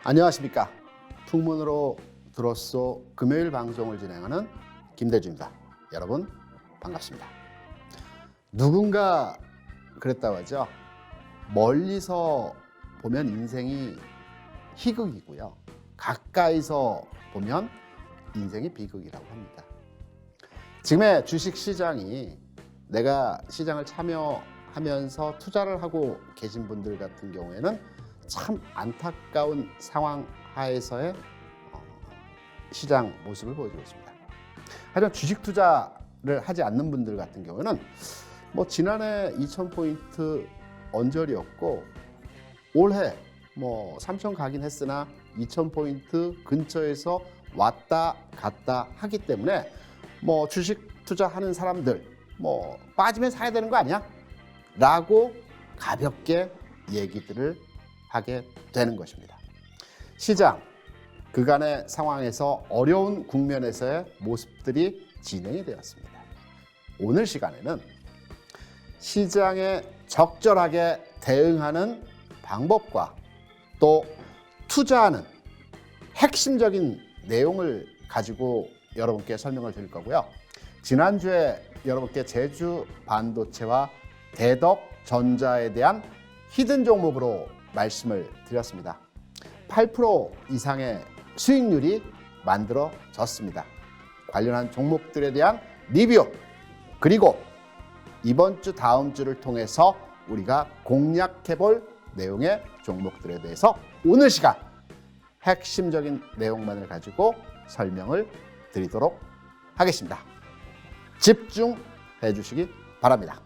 안녕하십니까. 풍문으로 들었소 금요일 방송을 진행하는 김대중입니다. 여러분 반갑습니다. 누군가 그랬다고 하죠. 멀리서 보면 인생이 희극이고요. 가까이서 보면 인생이 비극이라고 합니다. 지금의 주식시장이 내가 시장을 참여하면서 투자를 하고 계신 분들 같은 경우에는 참 안타까운 상황 하에서의 시장 모습을 보여주고 있습니다. 하지만 주식 투자를 하지 않는 분들 같은 경우는 지난해 2000포인트 언저리였고 올해 3000 가긴 했으나 2000포인트 근처에서 왔다 갔다 하기 때문에 주식 투자하는 사람들 빠지면 사야 되는 거 아니야? 라고 가볍게 얘기들을 하게 되는 것입니다. 시장 그간의 상황에서 어려운 국면에서의 모습들이 진행이 되었습니다. 오늘 시간에는 시장에 적절하게 대응하는 방법과 또 투자하는 핵심적인 내용을 가지고 여러분께 설명을 드릴 거고요. 지난주에 여러분께 제주 반도체와 대덕전자에 대한 히든 종목으로 말씀을 드렸습니다. 8% 이상의 수익률이 만들어졌습니다. 관련한 종목들에 대한 리뷰 그리고 이번 주 다음 주를 통해서 우리가 공략해 볼 내용의 종목들에 대해서 오늘 시간 핵심적인 내용만을 가지고 설명을 드리도록 하겠습니다. 집중해 주시기 바랍니다.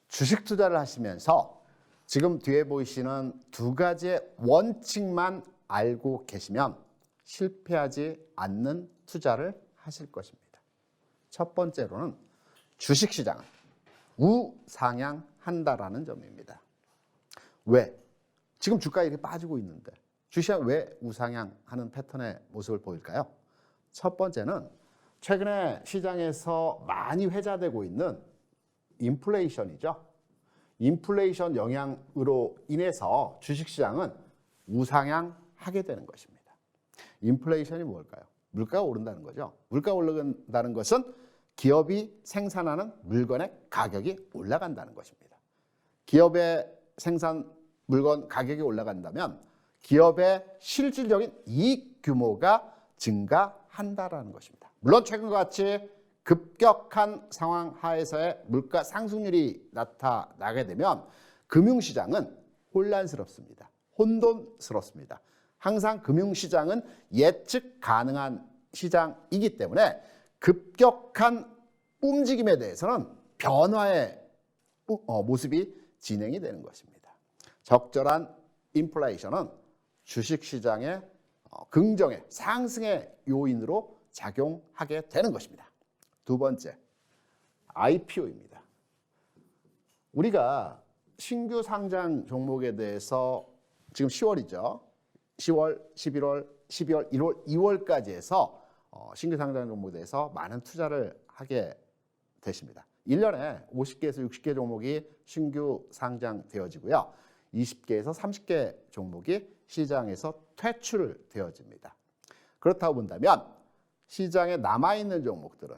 주식 투자를 하시면서 지금 뒤에 보이시는 두 가지의 원칙만 알고 계시면 실패하지 않는 투자를 하실 것입니다. 첫 번째로는 주식시장은 우상향한다라는 점입니다. 왜? 지금 주가가 이렇게 빠지고 있는데 주식시장은 왜 우상향하는 패턴의 모습을 보일까요? 첫 번째는 최근에 시장에서 많이 회자되고 있는 인플레이션이죠. 인플레이션 영향으로 인해서 주식시장은 우상향하게 되는 것입니다. 인플레이션이 뭘까요? 물가가 오른다는 거죠. 물가가 오른다는 것은 기업이 생산하는 물건의 가격이 올라간다는 것입니다. 기업의 생산 물건 가격이 올라간다면 기업의 실질적인 이익 규모가 증가한다는 것입니다. 물론 최근과 같이 급격한 상황 하에서의 물가 상승률이 나타나게 되면 금융시장은 혼란스럽습니다. 혼돈스럽습니다. 항상 금융시장은 예측 가능한 시장이기 때문에 급격한 움직임에 대해서는 변화의 모습이 진행이 되는 것입니다. 적절한 인플레이션은 주식시장의 긍정의 상승의 요인으로 작용하게 되는 것입니다. 두 번째, IPO입니다. 우리가 신규 상장 종목에 대해서 지금 10월이죠. 10월, 11월, 12월, 1월, 2월까지 해서 신규 상장 종목에 대해서 많은 투자를 하게 되십니다. 1년에 50개에서 60개 종목이 신규 상장되어지고요. 20개에서 30개 종목이 시장에서 퇴출되어집니다. 그렇다고 본다면 시장에 남아있는 종목들은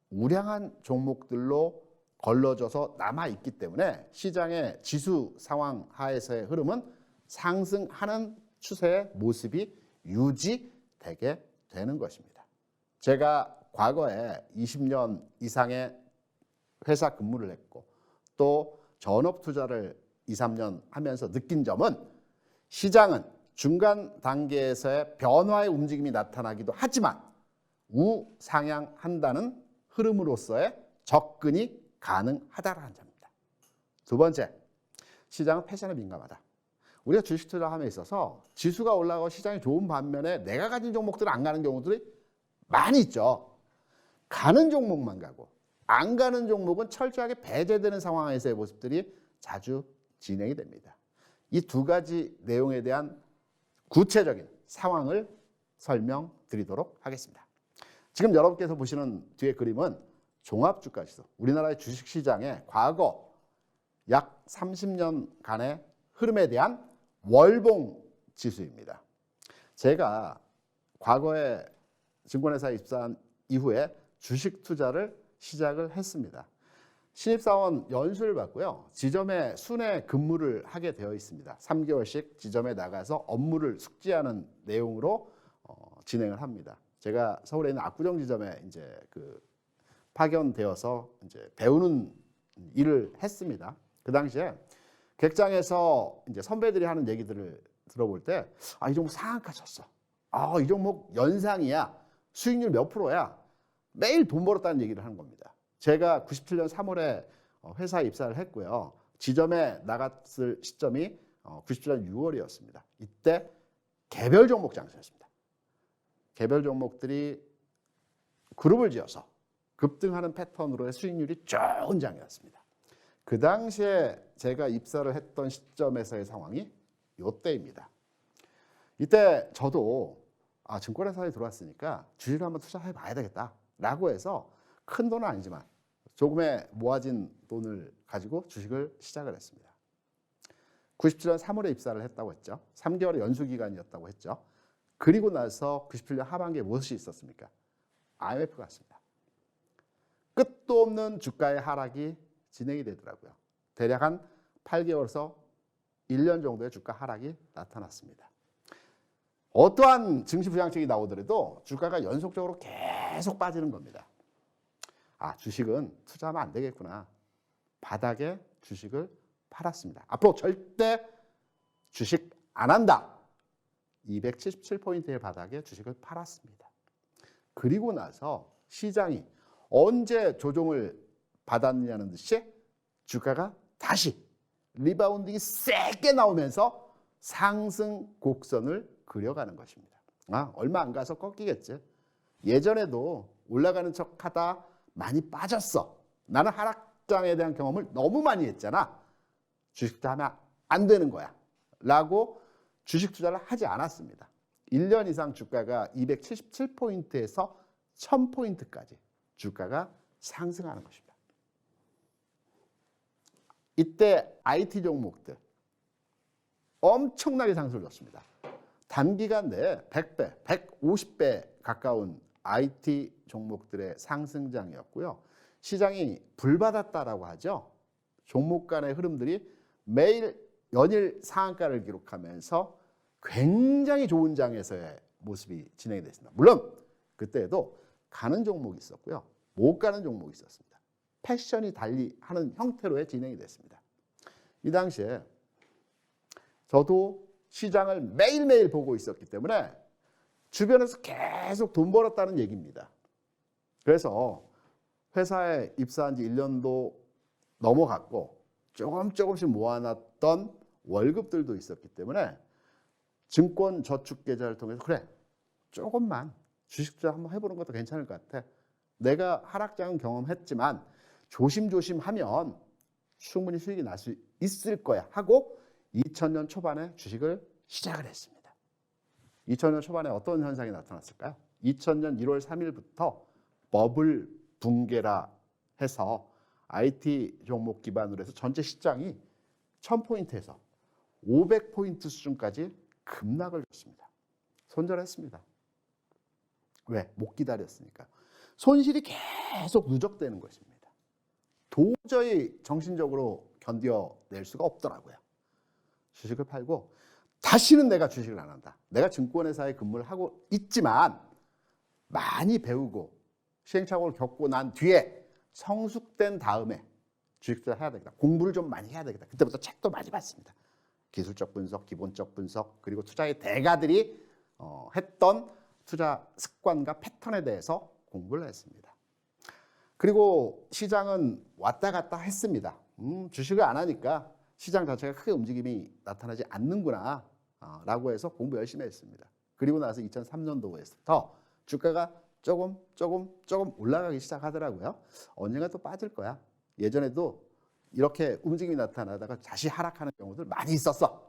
우량한 종목들로 걸러져서 남아있기 때문에 시장의 지수 상황 하에서의 흐름은 상승하는 추세의 모습이 유지되게 되는 것입니다. 제가 과거에 20년 이상의 회사 근무를 했고 또 전업 투자를 2, 3년 하면서 느낀 점은 시장은 중간 단계에서의 변화의 움직임이 나타나기도 하지만 우상향한다는 흐름으로서의 접근이 가능하다라는 점입니다. 두 번째, 시장은 패션에 민감하다. 우리가 주식 투자함에 있어서 지수가 올라가고 시장이 좋은 반면에 내가 가진 종목들은 안 가는 경우들이 많이 있죠. 가는 종목만 가고 안 가는 종목은 철저하게 배제되는 상황에서의 모습들이 자주 진행이 됩니다. 이 두 가지 내용에 대한 구체적인 상황을 설명드리도록 하겠습니다. 지금 여러분께서 보시는 뒤에 그림은 종합주가지수, 우리나라의 주식시장의 과거 약 30년간의 흐름에 대한 월봉 지수입니다. 제가 과거에 증권회사에 입사한 이후에 주식 투자를 시작을 했습니다. 신입사원 연수를 받고요. 지점에 순회 근무를 하게 되어 있습니다. 3개월씩 지점에 나가서 업무를 숙지하는 내용으로 진행을 합니다. 제가 서울에 있는 압구정 지점에 이제 파견되어서 이제 배우는 일을 했습니다. 그 당시에 객장에서 이제 선배들이 하는 얘기들을 들어볼 때, 이 종목 상한가 쳤어. 이 종목 연상이야. 수익률 몇 프로야. 매일 돈 벌었다는 얘기를 하는 겁니다. 제가 97년 3월에 회사에 입사를 했고요. 지점에 나갔을 시점이 97년 6월이었습니다. 이때 개별 종목 장세였습니다. 개별 종목들이 그룹을 지어서 급등하는 패턴으로의 수익률이 좋은 장이었습니다. 그 당시에 제가 입사를 했던 시점에서의 상황이 이때입니다. 이때 저도 증권회사에 들어왔으니까 주식을 한번 투자해 봐야 되겠다라고 해서 큰 돈은 아니지만 조금의 모아진 돈을 가지고 주식을 시작을 했습니다. 97년 3월에 입사를 했다고 했죠. 3개월의 연수기간이었다고 했죠. 그리고 나서 97년 하반기에 무엇이 있었습니까? IMF가 왔습니다. 끝도 없는 주가의 하락이 진행이 되더라고요. 대략 한 8개월에서 1년 정도의 주가 하락이 나타났습니다. 어떠한 증시 부양책이 나오더라도 주가가 연속적으로 계속 빠지는 겁니다. 주식은 투자하면 안 되겠구나. 바닥에 주식을 팔았습니다. 앞으로 절대 주식 안 한다. 277포인트의 바닥에 주식을 팔았습니다. 그리고 나서 시장이 언제 조정을 받았느냐는 듯이 주가가 다시 리바운딩이 세게 나오면서 상승 곡선을 그려가는 것입니다. 얼마 안 가서 꺾이겠지. 예전에도 올라가는 척하다 많이 빠졌어. 나는 하락장에 대한 경험을 너무 많이 했잖아. 주식 투자하면 안 되는 거야. 라고 주식 투자를 하지 않았습니다. 1년 이상 주가가 277포인트에서 1000포인트까지 주가가 상승하는 것입니다. 이때 IT 종목들 엄청나게 상승을 줬습니다. 단기간 내에 100배, 150배 가까운 IT 종목들의 상승장이었고요. 시장이 불받았다라고 하죠. 종목 간의 흐름들이 매일 연일 상한가를 기록하면서 굉장히 좋은 장에서의 모습이 진행이 됐습니다. 물론 그때에도 가는 종목이 있었고요. 못 가는 종목이 있었습니다. 패션이 달리 하는 형태로의 진행이 됐습니다. 이 당시에 저도 시장을 매일매일 보고 있었기 때문에 주변에서 계속 돈 벌었다는 얘기입니다. 그래서 회사에 입사한 지 1년도 넘어갔고 조금씩 모아놨던 월급들도 있었기 때문에 증권 저축 계좌를 통해서 그래 조금만 주식 투자 한번 해보는 것도 괜찮을 것 같아. 내가 하락장은 경험했지만 조심조심하면 충분히 수익이 날 수 있을 거야 하고 2000년 초반에 주식을 시작을 했습니다. 2000년 초반에 어떤 현상이 나타났을까요? 2000년 1월 3일부터 버블 붕괴라 해서 IT 종목 기반으로 해서 전체 시장이 1000포인트에서 500포인트 수준까지 급락을 줬습니다. 손절했습니다. 왜? 못 기다렸으니까. 손실이 계속 누적되는 것입니다. 도저히 정신적으로 견뎌낼 수가 없더라고요. 주식을 팔고 다시는 내가 주식을 안 한다. 내가 증권회사에 근무를 하고 있지만 많이 배우고 시행착오를 겪고 난 뒤에 성숙된 다음에 주식 투자를 해야 되겠다. 공부를 좀 많이 해야 되겠다. 그때부터 책도 많이 봤습니다. 기술적 분석, 기본적 분석, 그리고 투자의 대가들이 했던 투자 습관과 패턴에 대해서 공부를 했습니다. 그리고 시장은 왔다 갔다 했습니다. 주식을 안 하니까 시장 자체가 크게 움직임이 나타나지 않는구나 라고 해서 공부 열심히 했습니다. 그리고 나서 2003년도부터 주가가 조금 올라가기 시작하더라고요. 언젠가 또 빠질 거야. 예전에도 이렇게 움직임이 나타나다가 다시 하락하는 경우들 많이 있었어.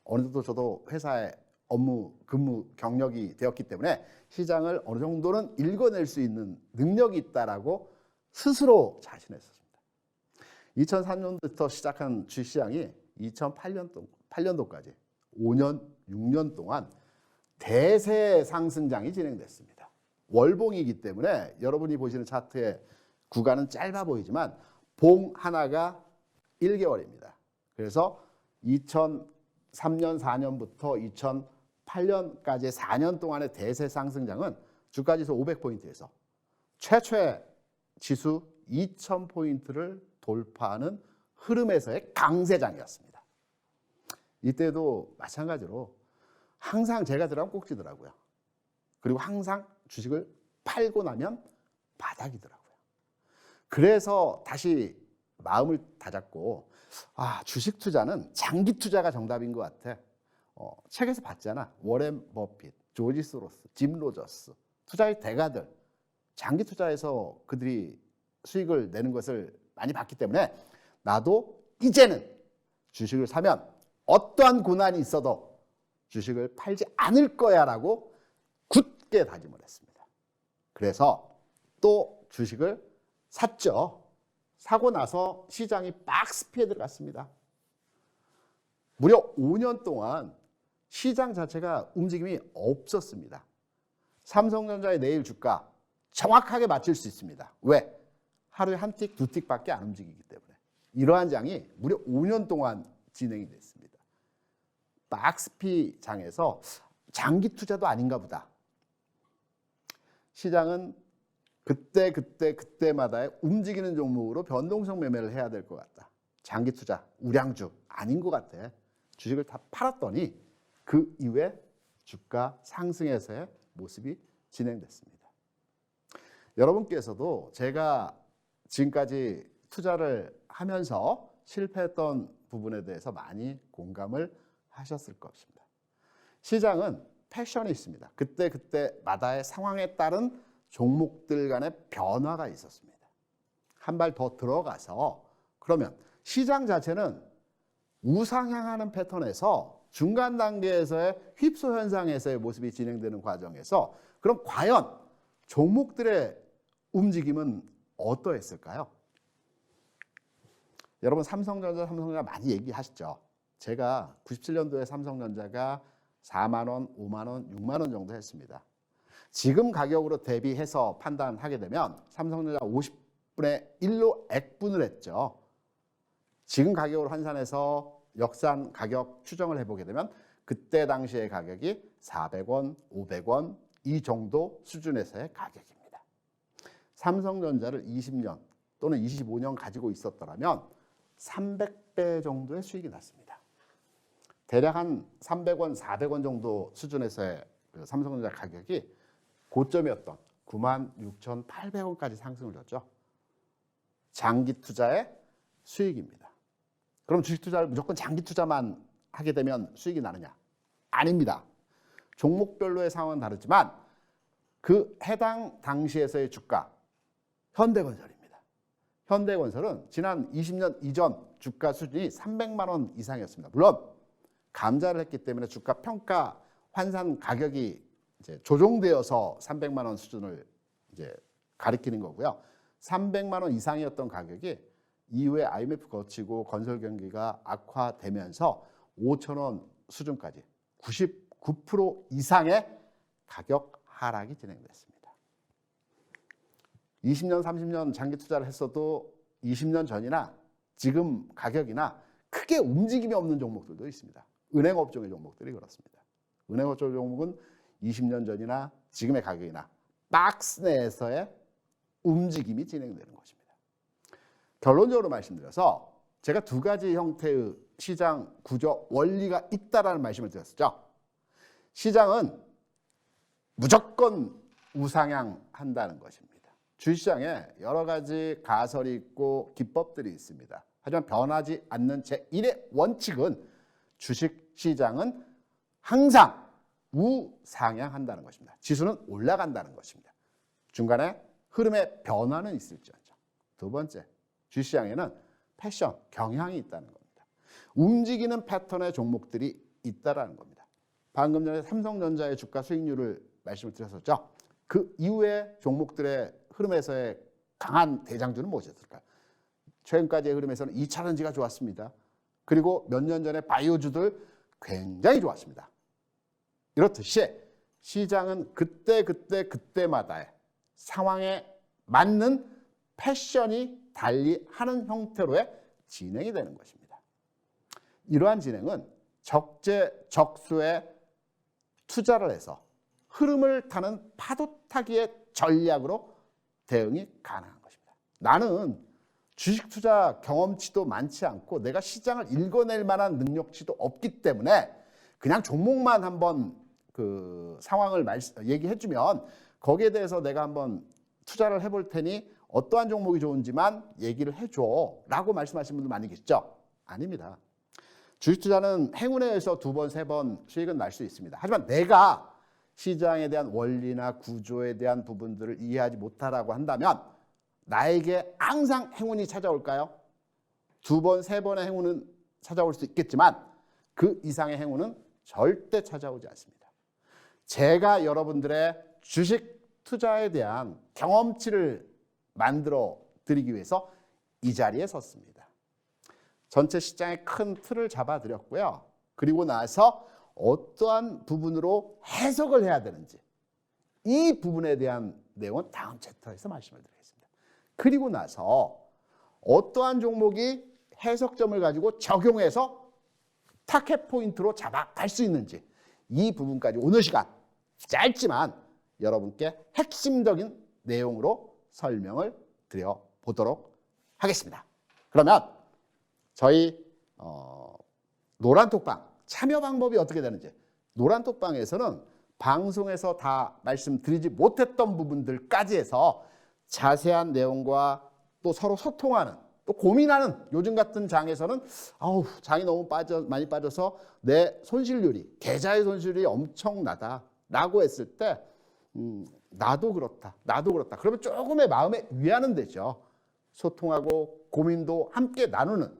어느 정도 저도 회사에 업무 근무 경력이 되었기 때문에 시장을 어느 정도는 읽어낼 수 있는 능력이 있다라고 스스로 자신했었습니다. 2003년부터 시작한 주식시장이 2008년도까지 5년, 6년 동안 대세 상승장이 진행됐습니다. 월봉이기 때문에 여러분이 보시는 차트의 구간은 짧아 보이지만 봉 하나가 1개월입니다. 그래서 2003년, 4년부터 2008년까지 4년 동안의 대세 상승장은 주가지수 500포인트에서 최초의 지수 2000포인트를 돌파하는 흐름에서의 강세장이었습니다. 이때도 마찬가지로 항상 제가 들어가면 꼭지더라고요. 그리고 항상 주식을 팔고 나면 바닥이더라고요. 그래서 다시 마음을 다잡고 주식 투자는 장기 투자가 정답인 것 같아. 책에서 봤잖아. 워렌 버핏, 조지 소로스, 짐 로저스, 투자의 대가들. 장기 투자에서 그들이 수익을 내는 것을 많이 봤기 때문에 나도 이제는 주식을 사면 어떠한 고난이 있어도 주식을 팔지 않을 거야라고 굳게 다짐을 했습니다. 그래서 또 주식을 샀죠. 사고 나서 시장이 박스피에 들어갔습니다. 무려 5년 동안 시장 자체가 움직임이 없었습니다. 삼성전자의 내일 주가 정확하게 맞출 수 있습니다. 왜? 하루에 한 틱, 두 틱밖에 안 움직이기 때문에. 이러한 장이 무려 5년 동안 진행이 됐습니다. 박스피 장에서 장기 투자도 아닌가 보다. 시장은 그때마다의 움직이는 종목으로 변동성 매매를 해야 될 것 같다. 장기 투자, 우량주 아닌 것 같아. 주식을 다 팔았더니 그 이후에 주가 상승에서의 모습이 진행됐습니다. 여러분께서도 제가 지금까지 투자를 하면서 실패했던 부분에 대해서 많이 공감을 하셨을 것입니다. 시장은 패션이 있습니다. 그때마다의 상황에 따른 종목들 간의 변화가 있었습니다. 한 발 더 들어가서 그러면 시장 자체는 우상향하는 패턴에서 중간 단계에서의 휩소 현상에서의 모습이 진행되는 과정에서 그럼 과연 종목들의 움직임은 어떠했을까요? 여러분 삼성전자 많이 얘기하시죠. 제가 97년도에 삼성전자가 4만 원, 5만 원, 6만 원 정도 했습니다. 지금 가격으로 대비해서 판단하게 되면 삼성전자 50분의 1로 액분을 했죠. 지금 가격으로 환산해서 역산 가격 추정을 해보게 되면 그때 당시의 가격이 400원, 500원 이 정도 수준에서의 가격입니다. 삼성전자를 20년 또는 25년 가지고 있었더라면 300배 정도의 수익이 났습니다. 대략 한 300원, 400원 정도 수준에서의 그 삼성전자 가격이 고점이었던 96,800원까지 상승을 줬죠. 장기 투자의 수익입니다. 그럼 주식 투자를 무조건 장기 투자만 하게 되면 수익이 나느냐? 아닙니다. 종목별로의 상황은 다르지만 그 해당 당시에서의 주가, 현대건설입니다. 현대건설은 지난 20년 이전 주가 수준이 300만 원 이상이었습니다. 물론 감자를 했기 때문에 주가 평가 환산 가격이 이제 조정되어서 300만 원 수준을 이제 가리키는 거고요. 300만 원 이상이었던 가격이 이후에 IMF 거치고 건설 경기가 악화되면서 5천 원 수준까지 99% 이상의 가격 하락이 진행됐습니다. 20년, 30년 장기 투자를 했어도 20년 전이나 지금 가격이나 크게 움직임이 없는 종목들도 있습니다. 은행업종의 종목들이 그렇습니다. 은행업종 종목은 20년 전이나 지금의 가격이나 박스 내에서의 움직임이 진행되는 것입니다. 결론적으로 말씀드려서 제가 두 가지 형태의 시장 구조 원리가 있다라는 말씀을 드렸죠. 시장은 무조건 우상향한다는 것입니다. 주식시장에 여러 가지 가설이 있고 기법들이 있습니다. 하지만 변하지 않는 제1의 원칙은 주식시장은 항상 우상향한다는 것입니다. 지수는 올라간다는 것입니다. 중간에 흐름의 변화는 있을지언정. 두 번째, 주식시장에는 패션, 경향이 있다는 겁니다. 움직이는 패턴의 종목들이 있다라는 겁니다. 방금 전에 삼성전자의 주가 수익률을 말씀을 드렸었죠. 그 이후에 종목들의 흐름에서의 강한 대장주는 무엇이었을까요? 최근까지의 흐름에서는 2차전지가 좋았습니다. 그리고 몇 년 전에 바이오주들 굉장히 좋았습니다. 이렇듯이 시장은 그때마다의 상황에 맞는 패션이 달리하는 형태로의 진행이 되는 것입니다. 이러한 진행은 적재적소에 투자를 해서 흐름을 타는 파도 타기의 전략으로 대응이 가능한 것입니다. 나는 주식 투자 경험치도 많지 않고 내가 시장을 읽어낼 만한 능력치도 없기 때문에 그냥 종목만 한번 그 상황을 얘기해주면 거기에 대해서 내가 한번 투자를 해볼 테니 어떠한 종목이 좋은지만 얘기를 해줘 라고 말씀하시는 분들 많이 계시죠? 아닙니다. 주식 투자는 행운에 의해서 2번, 3번 수익은 날 수 있습니다. 하지만 내가 시장에 대한 원리나 구조에 대한 부분들을 이해하지 못하라고 한다면 나에게 항상 행운이 찾아올까요? 2번, 3번의 행운은 찾아올 수 있겠지만 그 이상의 행운은 절대 찾아오지 않습니다. 제가 여러분들의 주식 투자에 대한 경험치를 만들어 드리기 위해서 이 자리에 섰습니다. 전체 시장의 큰 틀을 잡아드렸고요. 그리고 나서 어떠한 부분으로 해석을 해야 되는지 이 부분에 대한 내용은 다음 챕터에서 말씀을 드리겠습니다. 그리고 나서 어떠한 종목이 해석점을 가지고 적용해서 타켓 포인트로 잡아갈 수 있는지 이 부분까지 오늘 시간 짧지만 여러분께 핵심적인 내용으로 설명을 드려보도록 하겠습니다. 그러면 저희 노란톡방 참여 방법이 어떻게 되는지 노란톡방에서는 방송에서 다 말씀드리지 못했던 부분들까지 해서 자세한 내용과 또 서로 소통하는 또 고민하는 요즘 같은 장에서는 장이 너무 많이 빠져서 내 손실률이 계좌의 손실이 엄청나다라고 했을 때 나도 그렇다. 그러면 조금의 마음에 위안은 되죠. 소통하고 고민도 함께 나누는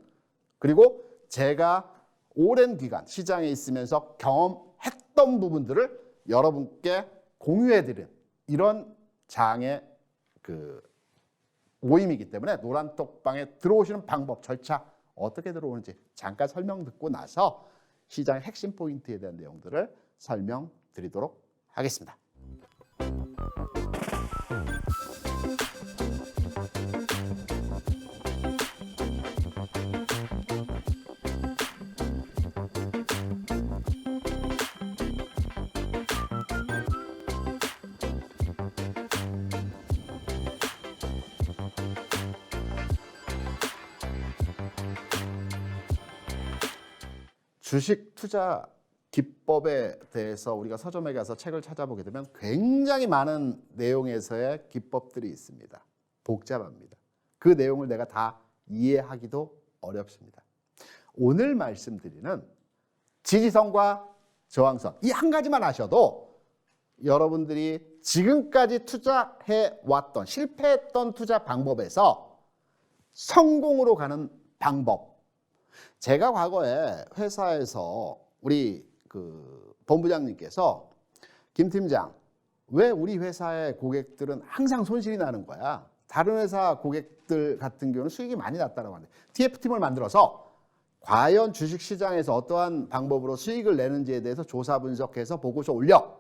그리고 제가 오랜 기간 시장에 있으면서 경험했던 부분들을 여러분께 공유해드린 이런 장의 그 모임이기 때문에 노란톡방에 들어오시는 방법, 절차 어떻게 들어오는지 잠깐 설명 듣고 나서 시장의 핵심 포인트에 대한 내용들을 설명드리도록 하겠습니다. 주식 투자 기법에 대해서 우리가 서점에 가서 책을 찾아보게 되면 굉장히 많은 내용에서의 기법들이 있습니다. 복잡합니다. 그 내용을 내가 다 이해하기도 어렵습니다. 오늘 말씀드리는 지지선과 저항선 이 한 가지만 아셔도 여러분들이 지금까지 투자해왔던 실패했던 투자 방법에서 성공으로 가는 방법 제가 과거에 회사에서 우리 그 본부장님께서 김 팀장 왜 우리 회사의 고객들은 항상 손실이 나는 거야? 다른 회사 고객들 같은 경우는 수익이 많이 났다고 하는데 TF팀을 만들어서 과연 주식시장에서 어떠한 방법으로 수익을 내는지에 대해서 조사 분석해서 보고서 올려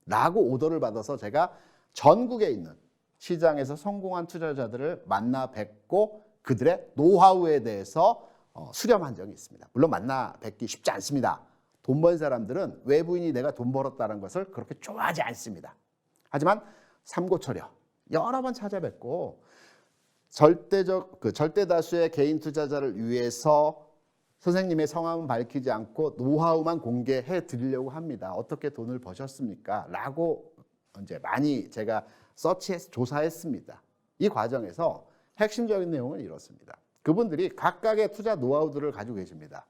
라고 오더를 받아서 제가 전국에 있는 시장에서 성공한 투자자들을 만나 뵙고 그들의 노하우에 대해서 수렴한 적이 있습니다. 물론 만나 뵙기 쉽지 않습니다. 돈 번 사람들은 외부인이 내가 돈 벌었다는 것을 그렇게 좋아하지 않습니다. 하지만 삼고초려 여러 번 찾아뵙고 절대 다수의 개인 투자자를 위해서 선생님의 성함은 밝히지 않고 노하우만 공개해 드리려고 합니다. 어떻게 돈을 버셨습니까? 라고 이제 많이 제가 서치해서 조사했습니다. 이 과정에서 핵심적인 내용은 이렇습니다. 그분들이 각각의 투자 노하우들을 가지고 계십니다.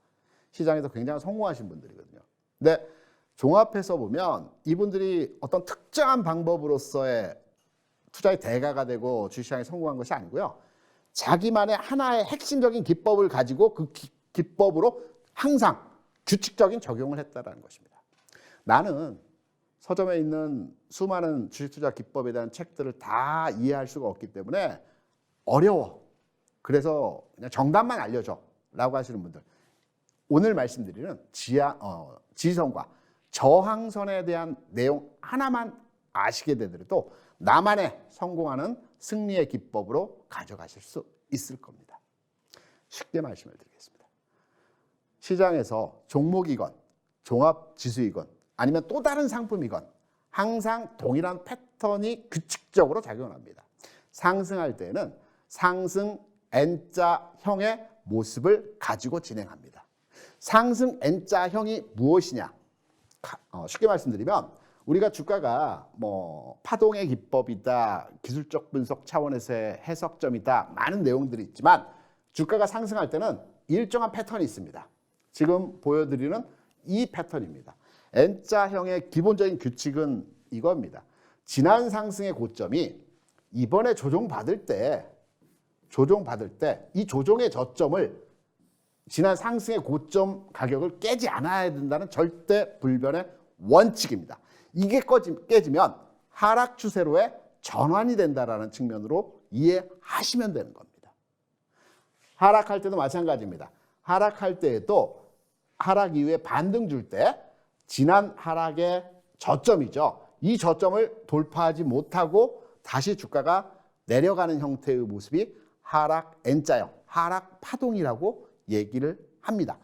시장에서 굉장히 성공하신 분들이거든요. 근데 종합해서 보면 이분들이 어떤 특정한 방법으로서의 투자의 대가가 되고 주식시장에 성공한 것이 아니고요. 자기만의 하나의 핵심적인 기법을 가지고 그 기법으로 항상 규칙적인 적용을 했다는 것입니다. 나는 서점에 있는 수많은 주식 투자 기법에 대한 책들을 다 이해할 수가 없기 때문에 어려워. 그래서 그냥 정답만 알려줘 라고 하시는 분들, 오늘 말씀드리는 지지선과 저항선에 대한 내용 하나만 아시게 되더라도 나만의 성공하는 승리의 기법으로 가져가실 수 있을 겁니다. 쉽게 말씀을 드리겠습니다. 시장에서 종목이건 종합지수이건 아니면 또 다른 상품이건 항상 동일한 패턴이 규칙적으로 작용합니다. 상승할 때는 상승 N자형의 모습을 가지고 진행합니다. 상승 N자형이 무엇이냐? 쉽게 말씀드리면 우리가 주가가 뭐 파동의 기법이다, 기술적 분석 차원에서의 해석점이다, 많은 내용들이 있지만 주가가 상승할 때는 일정한 패턴이 있습니다. 지금 보여드리는 이 패턴입니다. N자형의 기본적인 규칙은 이겁니다. 지난 상승의 고점이 이번에 조정받을 때 이 조정의 저점을 지난 상승의 고점 가격을 깨지 않아야 된다는 절대 불변의 원칙입니다. 이게 깨지면 하락 추세로의 전환이 된다라는 측면으로 이해하시면 되는 겁니다. 하락할 때도 마찬가지입니다. 하락할 때에도 하락 이후에 반등 줄 때 지난 하락의 저점이죠. 이 저점을 돌파하지 못하고 다시 주가가 내려가는 형태의 모습이 하락 N자형, 하락 파동이라고 얘기를 합니다.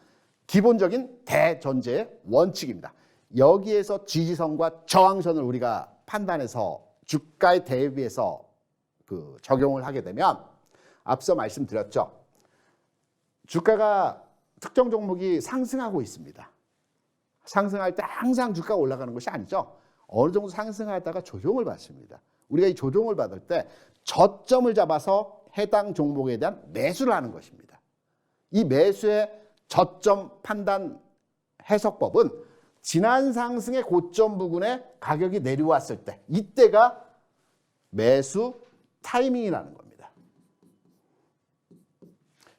기본적인 대전제의 원칙입니다. 여기에서 지지선과 저항선을 우리가 판단해서 주가에 대비해서 적용을 하게 되면 앞서 말씀드렸죠. 주가가 특정 종목이 상승하고 있습니다. 상승할 때 항상 주가가 올라가는 것이 아니죠. 어느 정도 상승하다가 조정을 받습니다. 우리가 이 조정을 받을 때 저점을 잡아서 해당 종목에 대한 매수를 하는 것입니다. 이 매수의 저점 판단 해석법은 지난 상승의 고점 부근에 가격이 내려왔을 때 이때가 매수 타이밍이라는 겁니다.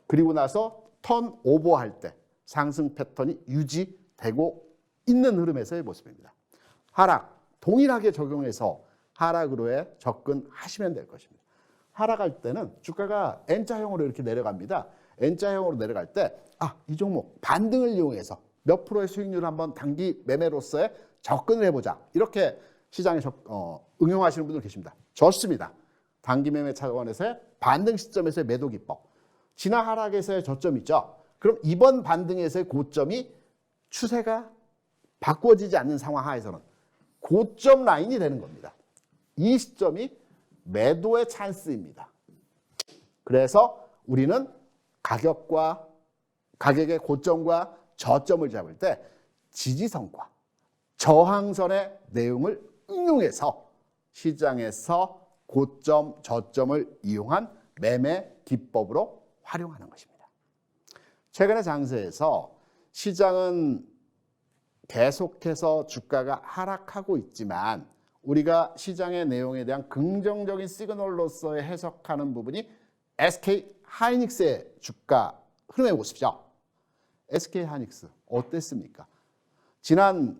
그리고 나서 턴 오버할 때 상승 패턴이 유지되고 있는 흐름에서의 모습입니다. 하락, 동일하게 적용해서 하락으로의 접근하시면 될 것입니다. 하락할 때는 주가가 N자형으로 이렇게 내려갑니다. N자형으로 내려갈 때 이 종목 반등을 이용해서 몇 프로의 수익률을 한번 단기 매매로서의 접근을 해보자. 이렇게 시장에 응용하시는 분들 계십니다. 좋습니다. 단기 매매 차원에서의 반등 시점에서의 매도 기법. 지난 하락에서의 저점 있죠. 그럼 이번 반등에서의 고점이 추세가 바꾸어지지 않는 상황 하에서는 고점 라인이 되는 겁니다. 이 시점이 매도의 찬스입니다. 그래서 우리는 가격의 고점과 저점을 잡을 때 지지선과 저항선의 내용을 응용해서 시장에서 고점, 저점을 이용한 매매 기법으로 활용하는 것입니다. 최근의 장세에서 시장은 계속해서 주가가 하락하고 있지만 우리가 시장의 내용에 대한 긍정적인 시그널로서의 해석하는 부분이 SK 하이닉스의 주가 흐름의 모습이죠. SK 하이닉스 어땠습니까? 지난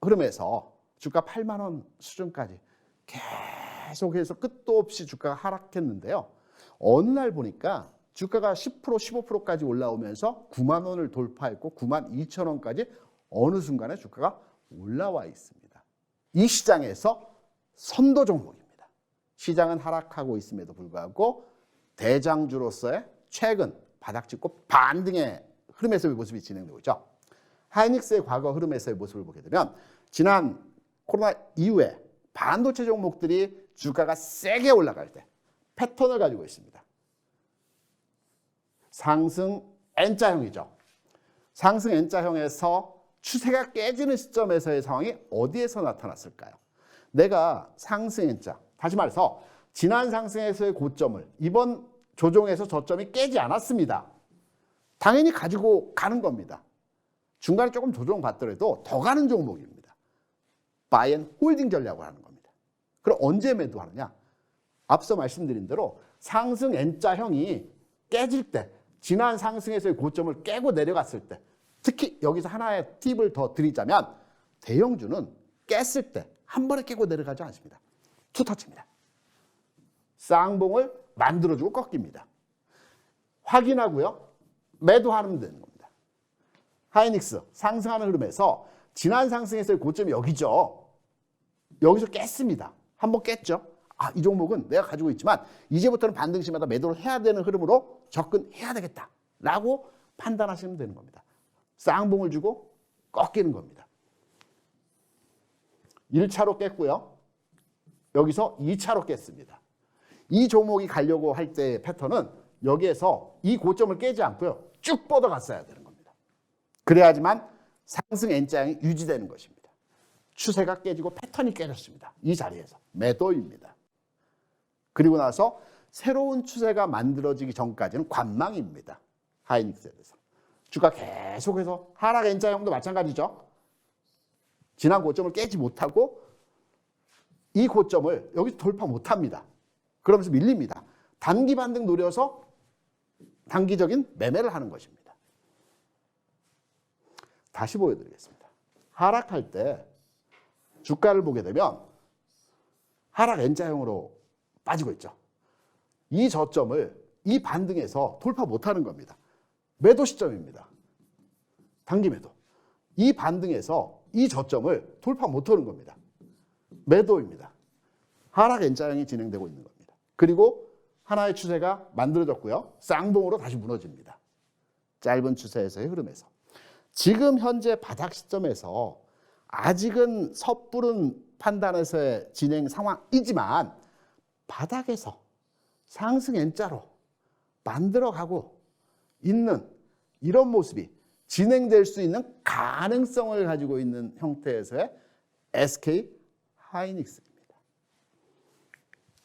흐름에서 주가 8만 원 수준까지 계속해서 끝도 없이 주가가 하락했는데요. 어느 날 보니까 주가가 10%, 15%까지 올라오면서 9만 원을 돌파했고 9만 2천 원까지 어느 순간에 주가가 올라와 있습니다. 이 시장에서 선도 종목입니다. 시장은 하락하고 있음에도 불구하고 대장주로서의 최근 바닥짓고 반등의 흐름에서의 모습이 진행되고 있죠. 하이닉스의 과거 흐름에서의 모습을 보게 되면 지난 코로나 이후에 반도체 종목들이 주가가 세게 올라갈 때 패턴을 가지고 있습니다. 상승 N자형이죠. 상승 N자형에서 추세가 깨지는 시점에서의 상황이 어디에서 나타났을까요? 내가 상승 N자, 다시 말해서 지난 상승에서의 고점을 이번 조정에서 저점이 깨지 않았습니다. 당연히 가지고 가는 겁니다. 중간에 조금 조정받더라도 더 가는 종목입니다. 바이 앤 홀딩 전략을 하는 겁니다. 그럼 언제 매도하느냐? 앞서 말씀드린 대로 상승 N자형이 깨질 때, 지난 상승에서의 고점을 깨고 내려갔을 때, 특히 여기서 하나의 팁을 더 드리자면 대형주는 깼을 때 한 번에 깨고 내려가지 않습니다. 투터치입니다. 쌍봉을 만들어주고 꺾입니다. 확인하고요. 매도하면 되는 겁니다. 하이닉스 상승하는 흐름에서 지난 상승에서의 고점이 여기죠. 여기서 깼습니다. 한번 깼죠. 이 종목은 내가 가지고 있지만 이제부터는 반등시마다 매도를 해야 되는 흐름으로 접근해야 되겠다라고 판단하시면 되는 겁니다. 쌍봉을 주고 꺾이는 겁니다. 1차로 깼고요. 여기서 2차로 깼습니다. 이 종목이 가려고 할 때의 패턴은 여기에서 이 고점을 깨지 않고요. 쭉 뻗어갔어야 되는 겁니다. 그래야지만 상승 N자형이 유지되는 것입니다. 추세가 깨지고 패턴이 깨졌습니다. 이 자리에서 매도입니다. 그리고 나서 새로운 추세가 만들어지기 전까지는 관망입니다. 하이닉스에 대해서. 주가 계속해서 하락 N자형도 마찬가지죠. 지난 고점을 깨지 못하고 이 고점을 여기서 돌파 못합니다. 그러면서 밀립니다. 단기 반등 노려서 단기적인 매매를 하는 것입니다. 다시 보여드리겠습니다. 하락할 때 주가를 보게 되면 하락 N자형으로 빠지고 있죠. 이 저점을 이 반등에서 돌파 못하는 겁니다. 매도 시점입니다. 단기 매도. 이 반등에서 이 저점을 돌파 못하는 겁니다. 매도입니다. 하락 N자형이 진행되고 있는 겁니다. 그리고 하나의 추세가 만들어졌고요. 쌍봉으로 다시 무너집니다. 짧은 추세에서의 흐름에서. 지금 현재 바닥 시점에서 아직은 섣부른 판단에서의 진행 상황이지만 바닥에서 상승 N자로 만들어가고 있는 이런 모습이 진행될 수 있는 가능성을 가지고 있는 형태에서의 SK 하이닉스입니다.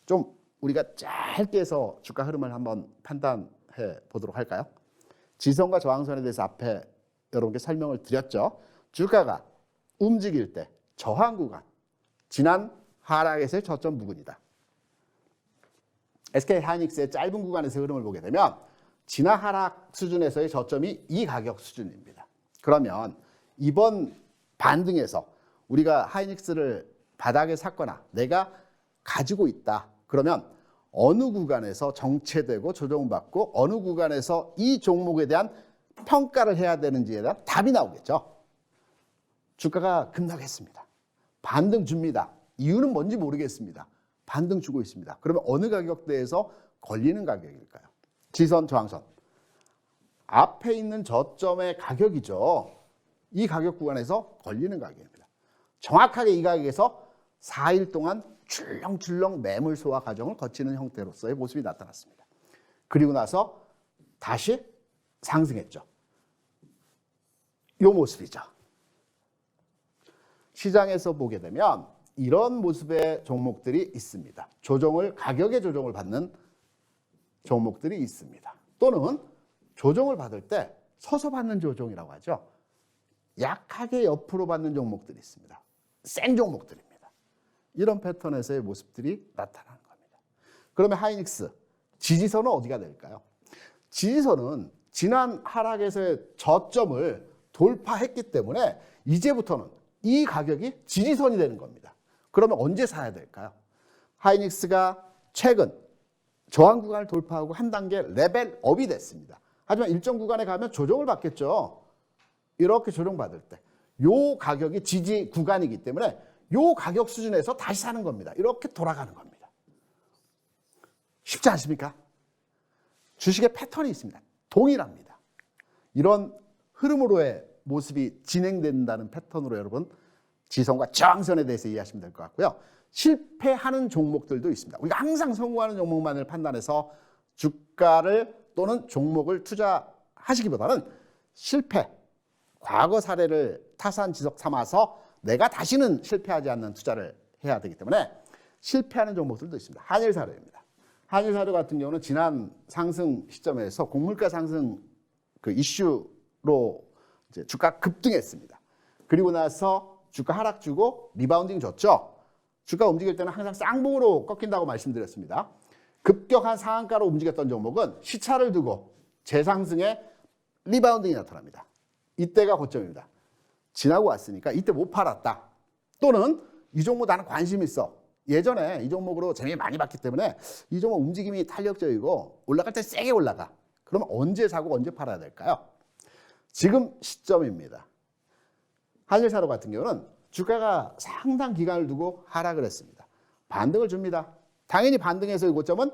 좀 우리가 짧게 해서 주가 흐름을 한번 판단해 보도록 할까요? 지선과 저항선에 대해서 앞에 여러분께 설명을 드렸죠. 주가가 움직일 때 저항 구간, 지난 하락에서의 저점 부근이다. SK 하이닉스의 짧은 구간에서 흐름을 보게 되면 지난 하락 수준에서의 저점이 이 가격 수준입니다. 그러면 이번 반등에서 우리가 하이닉스를 바닥에 샀거나 내가 가지고 있다. 그러면 어느 구간에서 정체되고 조정받고 어느 구간에서 이 종목에 대한 평가를 해야 되는지에 대한 답이 나오겠죠. 주가가 급락했습니다. 반등 줍니다. 이유는 뭔지 모르겠습니다. 반등 주고 있습니다. 그러면 어느 가격대에서 걸리는 가격일까요? 지선, 저항선. 앞에 있는 저점의 가격이죠. 이 가격 구간에서 걸리는 가격입니다. 정확하게 이 가격에서 4일 동안 출렁출렁 매물 소화 과정을 거치는 형태로서의 모습이 나타났습니다. 그리고 나서 다시 상승했죠. 이 모습이죠. 시장에서 보게 되면 이런 모습의 종목들이 있습니다. 가격의 조정을 받는 종목들이 있습니다. 또는 조정을 받을 때 서서 받는 조정이라고 하죠. 약하게 옆으로 받는 종목들이 있습니다. 센 종목들입니다. 이런 패턴에서의 모습들이 나타나는 겁니다. 그러면 하이닉스, 지지선은 어디가 될까요? 지지선은 지난 하락에서의 저점을 돌파했기 때문에 이제부터는 이 가격이 지지선이 되는 겁니다. 그러면 언제 사야 될까요? 하이닉스가 최근 저항 구간을 돌파하고 한 단계 레벨업이 됐습니다. 하지만 일정 구간에 가면 조정을 받겠죠. 이렇게 조정받을 때 이 가격이 지지 구간이기 때문에 이 가격 수준에서 다시 사는 겁니다. 이렇게 돌아가는 겁니다. 쉽지 않습니까? 주식의 패턴이 있습니다. 동일합니다. 이런 흐름으로의 모습이 진행된다는 패턴으로 여러분 지선과 저항선에 대해서 이해하시면 될 것 같고요. 실패하는 종목들도 있습니다. 우리가 항상 성공하는 종목만을 판단해서 주가를 또는 종목을 투자하시기보다는 실패, 과거 사례를 타산지석 삼아서 내가 다시는 실패하지 않는 투자를 해야 되기 때문에 실패하는 종목들도 있습니다. 한일사료입니다. 한일사료 같은 경우는 지난 상승 시점에서 곡물가 상승 그 이슈로 이제 주가 급등했습니다. 그리고 나서 주가 하락 주고 리바운딩 줬죠. 주가 움직일 때는 항상 쌍봉으로 꺾인다고 말씀드렸습니다. 급격한 상한가로 움직였던 종목은 시차를 두고 재상승에 리바운딩이 나타납니다. 이때가 고점입니다. 지나고 왔으니까 이때 못 팔았다. 또는 이 종목 나는 관심 있어. 예전에 이 종목으로 재미 많이 봤기 때문에 이 종목 움직임이 탄력적이고 올라갈 때 세게 올라가. 그러면 언제 사고 언제 팔아야 될까요? 지금 시점입니다. 한일사로 같은 경우는 주가가 상당 기간을 두고 하락을 했습니다. 반등을 줍니다. 당연히 반등해서의 고점은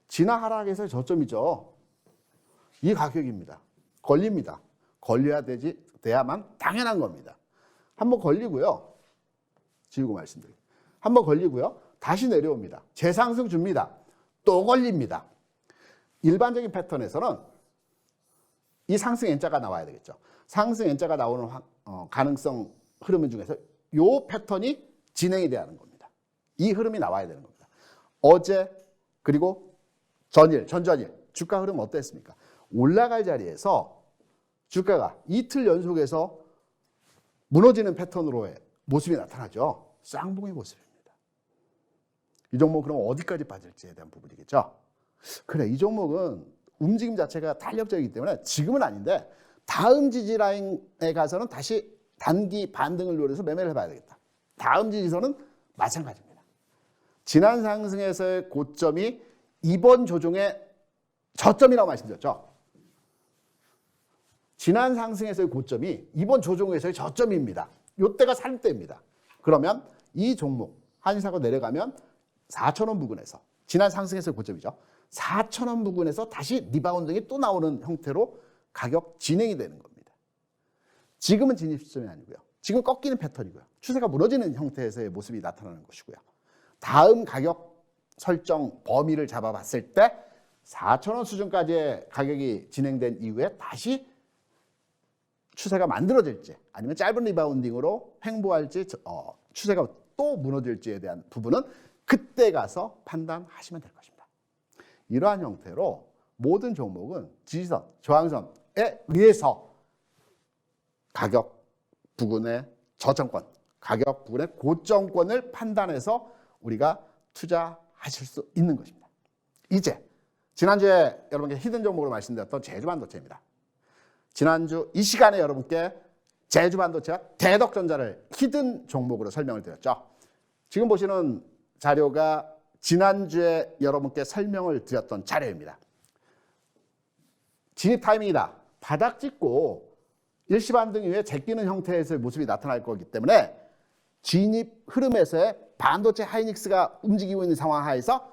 지나 하락에서의 저점이죠. 이 가격입니다. 걸립니다. 돼야만 당연한 겁니다. 한번 걸리고요. 지우고 말씀드릴게요. 한번 걸리고요. 다시 내려옵니다. 재상승 줍니다. 또 걸립니다. 일반적인 패턴에서는 이 상승 N자가 나와야 되겠죠. 상승 N자가 나오는 가능성 흐름 중에서 이 패턴이 진행이 돼야 하는 겁니다. 이 흐름이 나와야 되는 겁니다. 어제 그리고 전전일 주가 흐름 어땠습니까? 올라갈 자리에서 주가가 이틀 연속해서 무너지는 패턴으로의 모습이 나타나죠. 쌍봉의 모습입니다. 이 종목 그럼 어디까지 빠질지에 대한 부분이겠죠. 그래, 이 종목은 움직임 자체가 탄력적이기 때문에 지금은 아닌데 다음 지지 라인에 가서는 다시 단기 반등을 노려서 매매를 해봐야 되겠다. 다음 지지선은 마찬가지입니다. 지난 상승에서의 고점이 이번 조정의 저점이라고 말씀드렸죠. 지난 상승에서의 고점이 이번 조정에서의 저점입니다. 이때가 살 때입니다. 그러면 이 종목 한일사가 내려가면 4,000원 부근에서 지난 상승에서의 고점이죠. 4,000원 부근에서 다시 리바운딩이 또 나오는 형태로 가격 진행이 되는 겁니다. 지금은 진입 시점이 아니고요. 지금 꺾이는 패턴이고요. 추세가 무너지는 형태에서의 모습이 나타나는 것이고요. 다음 가격 설정 범위를 잡아봤을 때 4,000원 수준까지의 가격이 진행된 이후에 다시 추세가 만들어질지 아니면 짧은 리바운딩으로 횡보할지 추세가 또 무너질지에 대한 부분은 그때 가서 판단하시면 될 것입니다. 이러한 형태로 모든 종목은 지지선, 저항선에 의해서 가격 부근의 저점권, 가격 부근의 고점권을 판단해서 우리가 투자하실 수 있는 것입니다. 이제 지난주에 여러분께 히든 종목으로 말씀드렸던 제주반도체입니다. 지난주 이 시간에 여러분께 제주반도체와 대덕전자를 히든 종목으로 설명을 드렸죠. 지금 보시는 자료가 지난주에 여러분께 설명을 드렸던 자료입니다. 진입 타이밍이다. 바닥 찍고 일시반등 이후에 제끼는 형태에서의 모습이 나타날 거기 때문에 진입 흐름에서의 반도체 하이닉스가 움직이고 있는 상황 하에서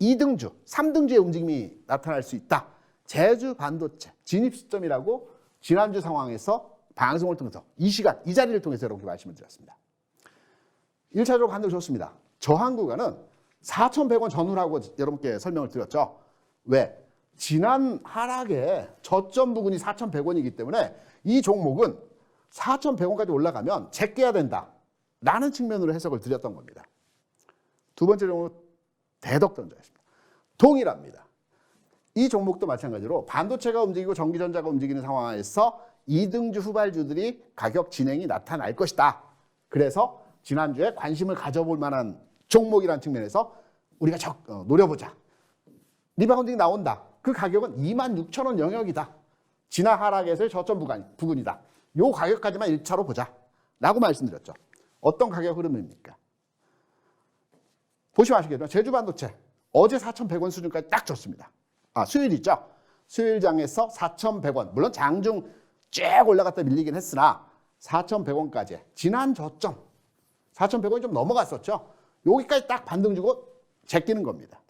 2등주, 3등주의 움직임이 나타날 수 있다. 제주 반도체 진입 시점이라고 지난주 상황에서 방송을 통해서 이 시간, 이 자리를 통해서 여러분께 말씀을 드렸습니다. 1차적으로 반등 좋습니다. 저항 구간은 4,100원 전후라고 여러분께 설명을 드렸죠. 왜? 지난 하락의 저점 부근이 4,100원이기 때문에 이 종목은 4,100원까지 올라가면 제껴야 된다. 라는 측면으로 해석을 드렸던 겁니다. 두 번째 종목 대덕전자였습니다. 동일합니다. 이 종목도 마찬가지로 반도체가 움직이고 전기전자가 움직이는 상황에서 2등주 후발주들이 가격 진행이 나타날 것이다. 그래서 지난주에 관심을 가져볼 만한 종목이라는 측면에서 우리가 노려보자. 리바운딩 나온다. 그 가격은 26,000원 영역이다. 지난 하락에서의 저점 부근이다. 요 가격까지만 1차로 보자. 라고 말씀드렸죠. 어떤 가격 흐름입니까? 보시면 아시겠지만 제주반도체 어제 4,100원 수준까지 딱 줬습니다. 수요일 있죠? 수요일장에서 4,100원. 물론 장중 쭉 올라갔다 밀리긴 했으나 4,100원까지 지난 저점 4,100원이 좀 넘어갔었죠. 여기까지 딱 반등 주고 제끼는 겁니다.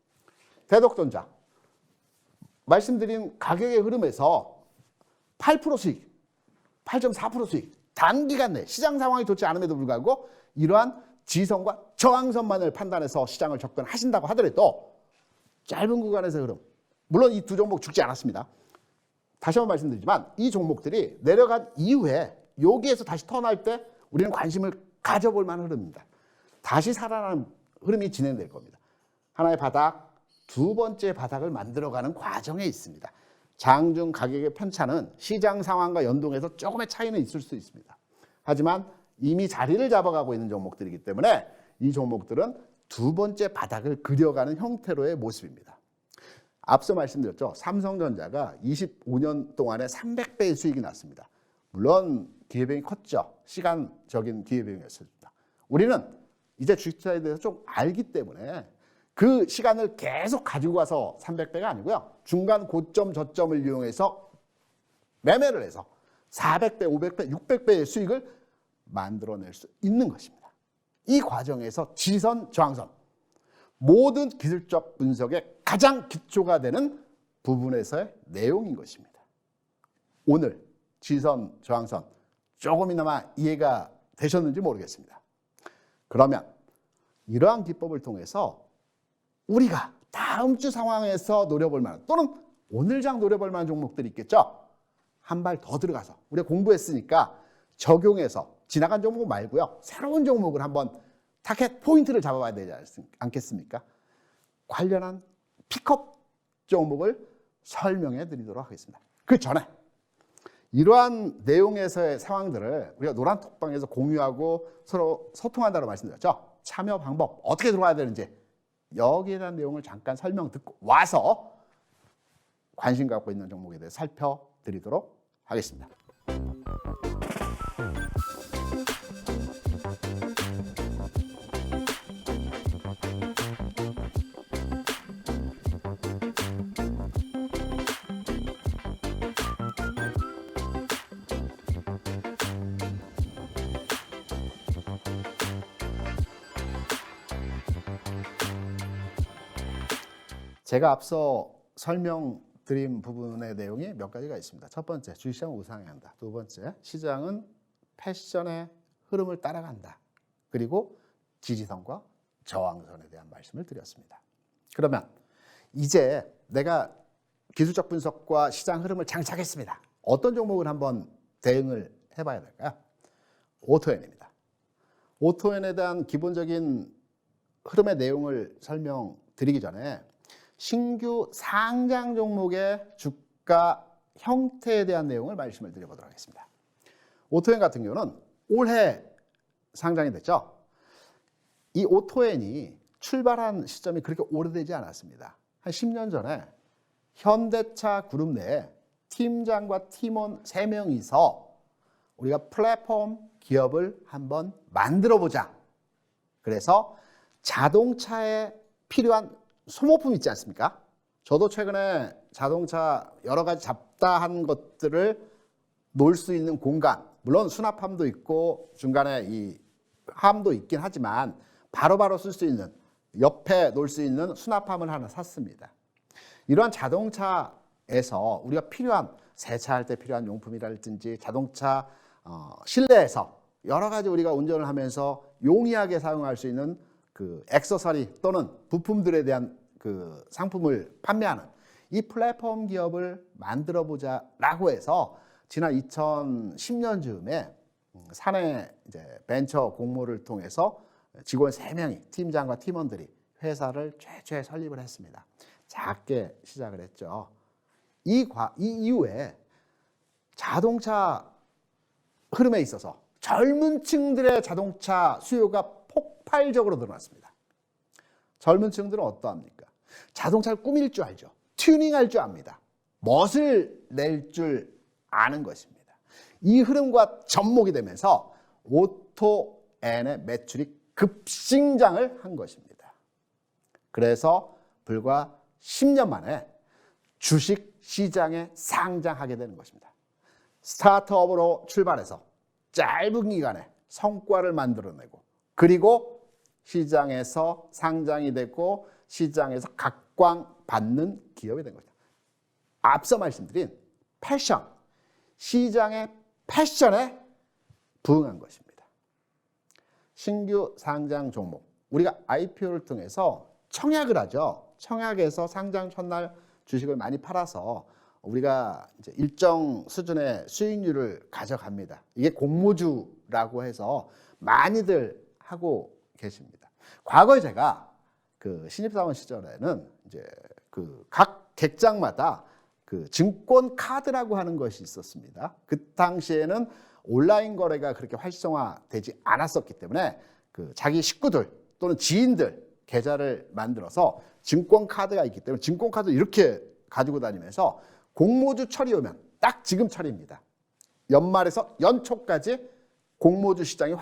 대덕전자 말씀드린 가격의 흐름에서 8% 수익, 8.4% 수익 단기간 내 시장 상황이 좋지 않음에도 불구하고 이러한 지지선과 저항선만을 판단해서 시장을 접근하신다고 하더라도 짧은 구간에서의 흐름, 물론 이 두 종목 죽지 않았습니다. 다시 한번 말씀드리지만 이 종목들이 내려간 이후에 여기에서 다시 턴할 때 우리는 관심을 가져볼 만한 흐름입니다. 다시 살아나는 흐름이 진행될 겁니다. 하나의 바닥, 두 번째 바닥을 만들어가는 과정에 있습니다. 장중 가격의 편차는 시장 상황과 연동해서 조금의 차이는 있을 수 있습니다. 하지만 이미 자리를 잡아가고 있는 종목들이기 때문에 이 종목들은 두 번째 바닥을 그려가는 형태로의 모습입니다. 앞서 말씀드렸죠. 삼성전자가 25년 동안에 300배의 수익이 났습니다. 물론 기회비용이 컸죠. 시간적인 기회비용이었습니다. 우리는 이제 주식투자에 대해서 좀 알기 때문에 그 시간을 계속 가지고 가서 300배가 아니고요. 중간 고점 저점을 이용해서 매매를 해서 400배, 500배, 600배의 수익을 만들어낼 수 있는 것입니다. 이 과정에서 지선, 저항선, 모든 기술적 분석의 가장 기초가 되는 부분에서의 내용인 것입니다. 오늘 지선, 저항선 조금이나마 이해가 되셨는지 모르겠습니다. 그러면 이러한 기법을 통해서 우리가 다음 주 상황에서 노려볼 만한 또는 오늘장 노려볼 만한 종목들이 있겠죠. 한 발 더 들어가서 우리가 공부했으니까 적용해서 지나간 종목 말고요. 새로운 종목을 한번 타겟 포인트를 잡아봐야 되지 않겠습니까? 관련한 픽업 종목을 설명해 드리도록 하겠습니다. 그 전에 이러한 내용에서의 상황들을 우리가 노란 톡방에서 공유하고 서로 소통한다고 말씀드렸죠. 참여 방법 어떻게 들어가야 되는지 여기에 대한 내용을 잠깐 설명 듣고 와서 관심 갖고 있는 종목에 대해 살펴드리도록 하겠습니다. 제가 앞서 설명드린 부분의 내용이 몇 가지가 있습니다. 첫 번째, 주식시장은 우상향한다. 두 번째, 시장은 패션의 흐름을 따라간다. 그리고 지지선과 저항선에 대한 말씀을 드렸습니다. 그러면 이제 내가 기술적 분석과 시장 흐름을 장착했습니다. 어떤 종목을 한번 대응을 해봐야 될까요? 오토엔입니다. 오토엔에 대한 기본적인 흐름의 내용을 설명드리기 전에 신규 상장 종목의 주가 형태에 대한 내용을 말씀을 드려보도록 하겠습니다. 오토엔 같은 경우는 올해 상장이 됐죠. 이 오토엔이 출발한 시점이 그렇게 오래되지 않았습니다. 한 10년 전에 현대차 그룹 내에 팀장과 팀원 3명이서 우리가 플랫폼 기업을 한번 만들어보자. 그래서 자동차에 필요한 소모품 있지 않습니까? 저도 최근에 자동차 여러 가지 잡다한 것들을 놓을 수 있는 공간, 물론 수납함도 있고 중간에 이 함도 있긴 하지만 바로바로 쓸 수 있는 옆에 놓을 수 있는 수납함을 하나 샀습니다. 이러한 자동차에서 우리가 필요한 세차할 때 필요한 용품이랄지 자동차 실내에서 여러 가지 우리가 운전을 하면서 용이하게 사용할 수 있는 그 액세서리 또는 부품들에 대한 그 상품을 판매하는 이 플랫폼 기업을 만들어 보자라고 해서 지난 2010년 즈음에 사내 이제 벤처 공모를 통해서 직원 3명이 팀장과 팀원들이 회사를 최초에 설립을 했습니다. 작게 시작을 했죠. 이 이후에 자동차 흐름에 있어서 젊은 층들의 자동차 수요가 폭발적으로 늘어났습니다. 젊은 층들은 어떠합니까? 자동차를 꾸밀 줄 알죠. 튜닝할 줄 압니다. 멋을 낼 줄 아는 것입니다. 이 흐름과 접목이 되면서 오토엔의 매출이 급승장을 한 것입니다. 그래서 불과 10년 만에 주식 시장에 상장하게 되는 것입니다. 스타트업으로 출발해서 짧은 기간에 성과를 만들어내고 그리고 시장에서 상장이 되고 시장에서 각광받는 기업이 된 것입니다. 앞서 말씀드린 패션, 시장의 패션에 부응한 것입니다. 신규 상장 종목, 우리가 IPO를 통해서 청약을 하죠. 청약에서 상장 첫날 주식을 많이 팔아서 우리가 이제 일정 수준의 수익률을 가져갑니다. 이게 공모주라고 해서 많이들 하고 계십니다. 과거에 제가 그 신입사원 시절에는 이제 그 각 객장마다 그 증권 카드라고 하는 것이 있었습니다. 그 당시에는 온라인 거래가 그렇게 활성화되지 않았었기 때문에 그 자기 식구들 또는 지인들 계좌를 만들어서 증권카드가 있기 때문에 증권카드 이렇게 가지고 다니면서 공모주 철이 오면 딱 지금 철입니다. 연말에서 연초까지 공모주 시장이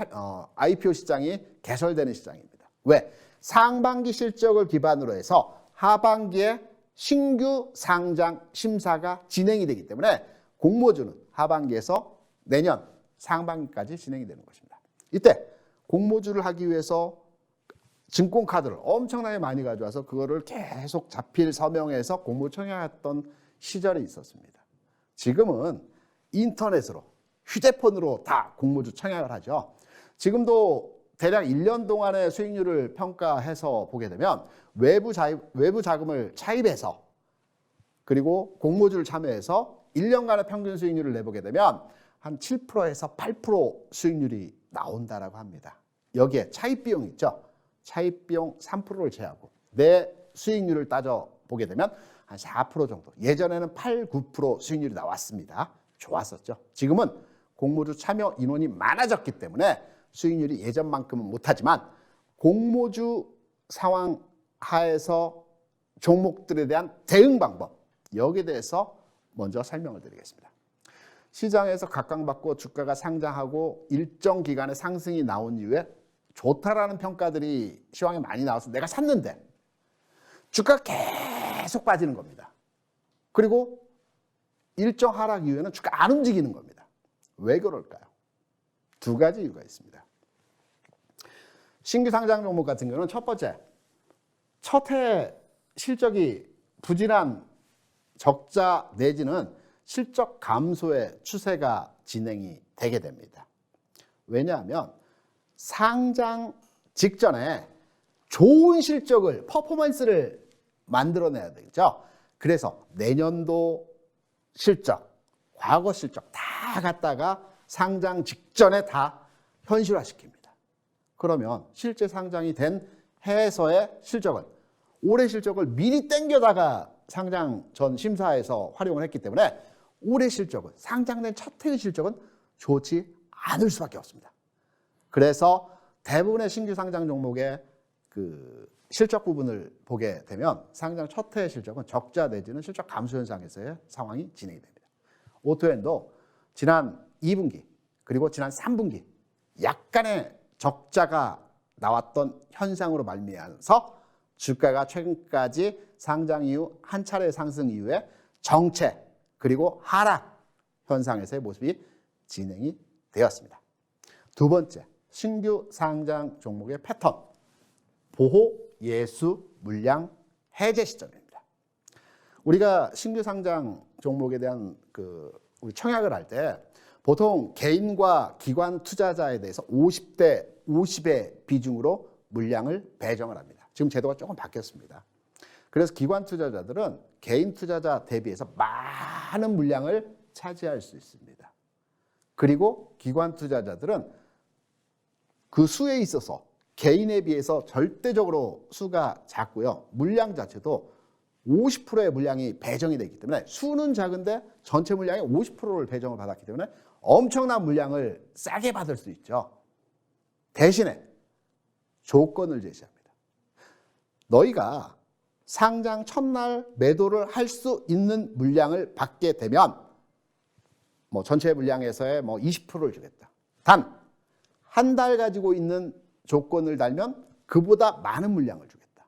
IPO 시장이 개설되는 시장입니다. 왜? 상반기 실적을 기반으로 해서 하반기에 신규 상장 심사가 진행이 되기 때문에 공모주는 하반기에서 내년 상반기까지 진행이 되는 것입니다. 이때 공모주를 하기 위해서 증권카드를 엄청나게 많이 가져와서 그거를 계속 자필 서명해서 공모 청약했던 시절이 있었습니다. 지금은 인터넷으로 휴대폰으로 다 공모주 청약을 하죠. 지금도 대략 1년 동안의 수익률을 평가해서 보게 되면 외부 자금을 차입해서 그리고 공모주를 참여해서 1년간의 평균 수익률을 내보게 되면 한 7%에서 8% 수익률이 나온다라고 합니다. 여기에 차입 비용 있죠. 차입 비용 3%를 제하고 내 수익률을 따져보게 되면 한 4% 정도. 예전에는 8, 9% 수익률이 나왔습니다. 좋았었죠. 지금은 공모주 참여 인원이 많아졌기 때문에 수익률이 예전만큼은 못하지만 공모주 상황 하에서 종목들에 대한 대응 방법, 여기에 대해서 먼저 설명을 드리겠습니다. 시장에서 각광받고 주가가 상장하고 일정 기간의 상승이 나온 이후에 좋다라는 평가들이 시황에 많이 나와서 내가 샀는데 주가가 계속 빠지는 겁니다. 그리고 일정 하락 이후에는 주가 안 움직이는 겁니다. 왜 그럴까요? 두 가지 이유가 있습니다. 신규 상장 종목 같은 경우는 첫 번째, 첫 해 실적이 부진한 적자 내지는 실적 감소의 추세가 진행이 되게 됩니다. 왜냐하면 상장 직전에 좋은 실적을, 퍼포먼스를 만들어내야 되죠. 그래서 내년도 실적, 과거 실적 다 갖다가 상장 직전에 다 현실화시킵니다. 그러면 실제 상장이 된 해에서의 실적을, 올해 실적을 미리 땡겨다가 상장 전 심사에서 활용을 했기 때문에 올해 실적은, 상장된 첫 해의 실적은 좋지 않을 수밖에 없습니다. 그래서 대부분의 신규 상장 종목의 그 실적 부분을 보게 되면 상장 첫 해의 실적은 적자 내지는 실적 감소 현상에서의 상황이 진행이 됩니다. 오토엔도 지난 2분기 그리고 지난 3분기 약간의 적자가 나왔던 현상으로 말미암아서 주가가 최근까지 상장 이후 한 차례 상승 이후에 정체 그리고 하락 현상에서의 모습이 진행이 되었습니다. 두 번째, 신규 상장 종목의 패턴, 보호, 예수, 물량, 해제 시점입니다. 우리가 신규 상장 종목에 대한 우리 청약을 할 때 보통 개인과 기관 투자자에 대해서 50대 50의 비중으로 물량을 배정을 합니다. 지금 제도가 조금 바뀌었습니다. 그래서 기관 투자자들은 개인 투자자 대비해서 많은 물량을 차지할 수 있습니다. 그리고 기관 투자자들은 그 수에 있어서 개인에 비해서 절대적으로 수가 작고요. 물량 자체도 50%의 물량이 배정이 되기 때문에 수는 작은데 전체 물량의 50%를 배정을 받았기 때문에 엄청난 물량을 싸게 받을 수 있죠. 대신에 조건을 제시합니다. 너희가 상장 첫날 매도를 할 수 있는 물량을 받게 되면 전체 물량에서의 20%를 주겠다. 단 한 달 가지고 있는 조건을 달면 그보다 많은 물량을 주겠다.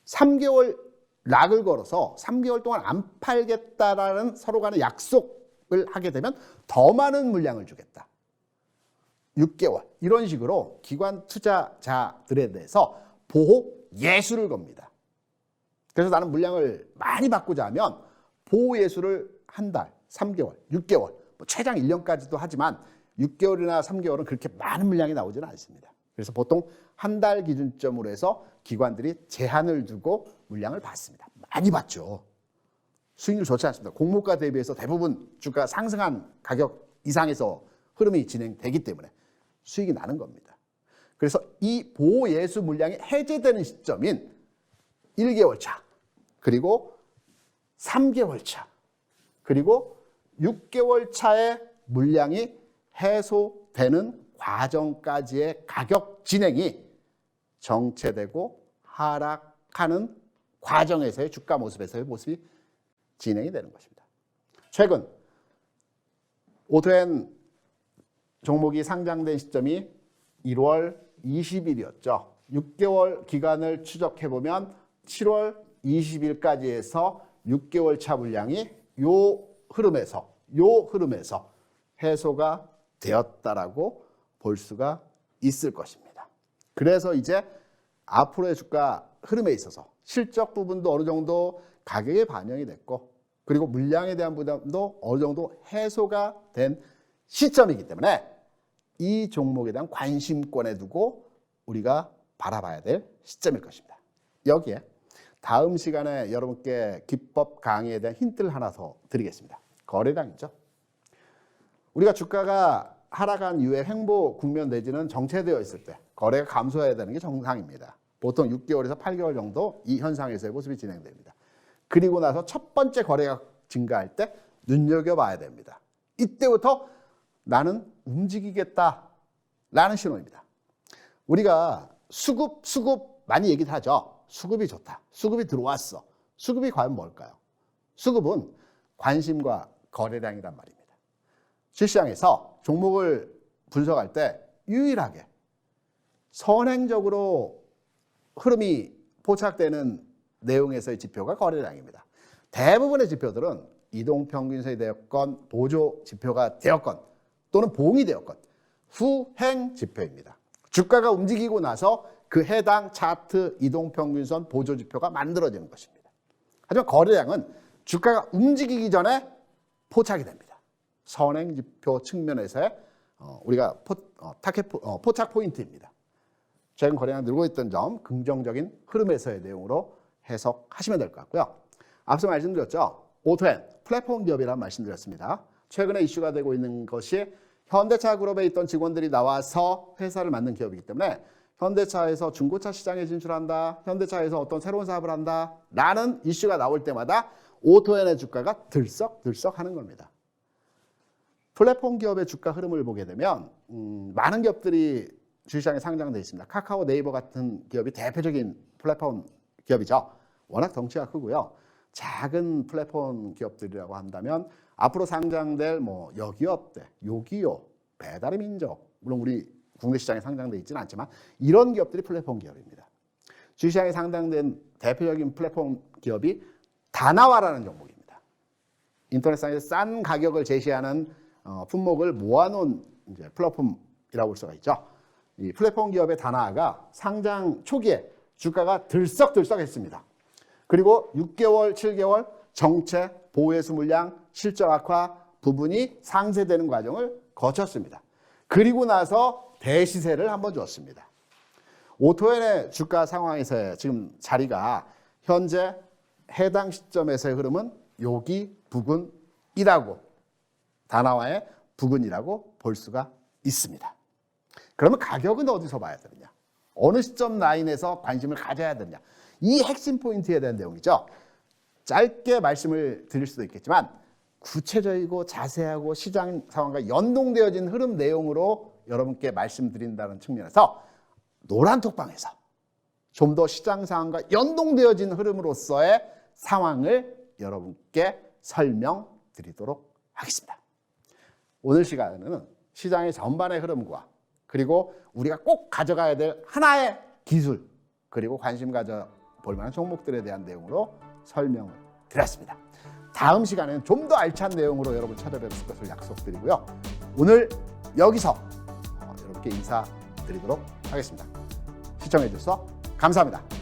3개월 락을 걸어서 3개월 동안 안 팔겠다라는 서로 간의 약속을 하게 되면 더 많은 물량을 주겠다. 6개월 이런 식으로 기관 투자자들에 대해서 보호 예수를 겁니다. 그래서 나는 물량을 많이 받고자 하면 보호 예수를 한 달, 3개월, 6개월, 최장 1년까지도 하지만 6개월이나 3개월은 그렇게 많은 물량이 나오지는 않습니다. 그래서 보통 한 달 기준점으로 해서 기관들이 제한을 두고 물량을 받습니다. 많이 받죠. 수익률 좋지 않습니다. 공모가 대비해서 대부분 주가 상승한 가격 이상에서 흐름이 진행되기 때문에 수익이 나는 겁니다. 그래서 이 보호 예수 물량이 해제되는 시점인 1개월 차, 그리고 3개월 차, 그리고 6개월 차의 물량이 해소되는 과정까지의 가격 진행이 정체되고 하락하는 과정에서의 주가 모습에서의 모습이 진행이 되는 것입니다. 최근 오토엔 종목이 상장된 시점이 1월 20일이었죠. 6개월 기간을 추적해보면 7월 20일까지 해서 6개월 차 물량이 요 흐름에서 해소가 되었다라고 볼 수가 있을 것입니다. 그래서 이제 앞으로의 주가 흐름에 있어서 실적 부분도 어느 정도 가격에 반영이 됐고, 그리고 물량에 대한 부담도 어느 정도 해소가 된 시점이기 때문에 이 종목에 대한 관심권에 두고 우리가 바라봐야 될 시점일 것입니다. 여기에 다음 시간에 여러분께 기법 강의에 대한 힌트를 하나 더 드리겠습니다. 거래량이죠. 우리가 주가가 하락한 이후에 횡보 국면 내지는 정체되어 있을 때 거래가 감소해야 되는 게 정상입니다. 보통 6개월에서 8개월 정도 이 현상에서의 모습이 진행됩니다. 그리고 나서 첫 번째 거래가 증가할 때 눈여겨봐야 됩니다. 이때부터 나는 움직이겠다라는 신호입니다. 우리가 수급 많이 얘기를 하죠. 수급이 좋다. 수급이 들어왔어. 수급이 과연 뭘까요? 수급은 관심과 거래량이란 말입니다. 시장에서 종목을 분석할 때 유일하게 선행적으로 흐름이 포착되는 내용에서의 지표가 거래량입니다. 대부분의 지표들은 이동평균선이 되었건 보조 지표가 되었건 또는 봉이 되었건 후행 지표입니다. 주가가 움직이고 나서 그 해당 차트 이동평균선 보조 지표가 만들어지는 것입니다. 하지만 거래량은 주가가 움직이기 전에 포착이 됩니다. 선행 지표 측면에서의 우리가 포착 포인트입니다. 최근 거래량 늘고 있던 점 긍정적인 흐름에서의 내용으로 해석하시면 될 것 같고요. 앞서 말씀드렸죠. 오토엔 플랫폼 기업이라는 말씀드렸습니다. 최근에 이슈가 되고 있는 것이 현대차 그룹에 있던 직원들이 나와서 회사를 만든 기업이기 때문에 현대차에서 중고차 시장에 진출한다, 현대차에서 어떤 새로운 사업을 한다 라는 이슈가 나올 때마다 오토엔의 주가가 들썩들썩 하는 겁니다. 플랫폼 기업의 주가 흐름을 보게 되면 많은 기업들이 주시장에 상장되어 있습니다. 카카오, 네이버 같은 기업이 대표적인 플랫폼 기업이죠. 워낙 덩치가 크고요. 작은 플랫폼 기업들이라고 한다면 앞으로 상장될 여기업대, 요기요, 배달의 민족, 물론 우리 국내 시장에 상장되어 있지는 않지만 이런 기업들이 플랫폼 기업입니다. 주시장에 상장된 대표적인 플랫폼 기업이 다나와라는 종목입니다. 인터넷상에서 싼 가격을 제시하는 품목을 모아놓은 이제 플랫폼이라고 볼 수가 있죠. 이 플랫폼 기업의 다나와가 상장 초기에 주가가 들썩들썩했습니다. 그리고 6개월, 7개월 정체, 보호회수 물량, 실적 악화 부분이 상쇄되는 과정을 거쳤습니다. 그리고 나서 대시세를 한번 줬습니다. 오토엔의 주가 상황에서의 지금 자리가 현재 해당 시점에서의 흐름은 여기 부근이라고, 다나와의 부근이라고 볼 수가 있습니다. 그러면 가격은 어디서 봐야 되느냐? 어느 시점 라인에서 관심을 가져야 되느냐? 이 핵심 포인트에 대한 내용이죠. 짧게 말씀을 드릴 수도 있겠지만 구체적이고 자세하고 시장 상황과 연동되어진 흐름 내용으로 여러분께 말씀드린다는 측면에서 노란톡방에서 좀 더 시장 상황과 연동되어진 흐름으로서의 상황을 여러분께 설명드리도록 하겠습니다. 오늘 시간에는 시장의 전반의 흐름과 그리고 우리가 꼭 가져가야 될 하나의 기술, 그리고 관심 가져볼 만한 종목들에 대한 내용으로 설명을 드렸습니다. 다음 시간에는 좀 더 알찬 내용으로 여러분 찾아뵙을 것을 약속드리고요. 오늘 여기서 여러분께 인사드리도록 하겠습니다. 시청해 주셔서 감사합니다.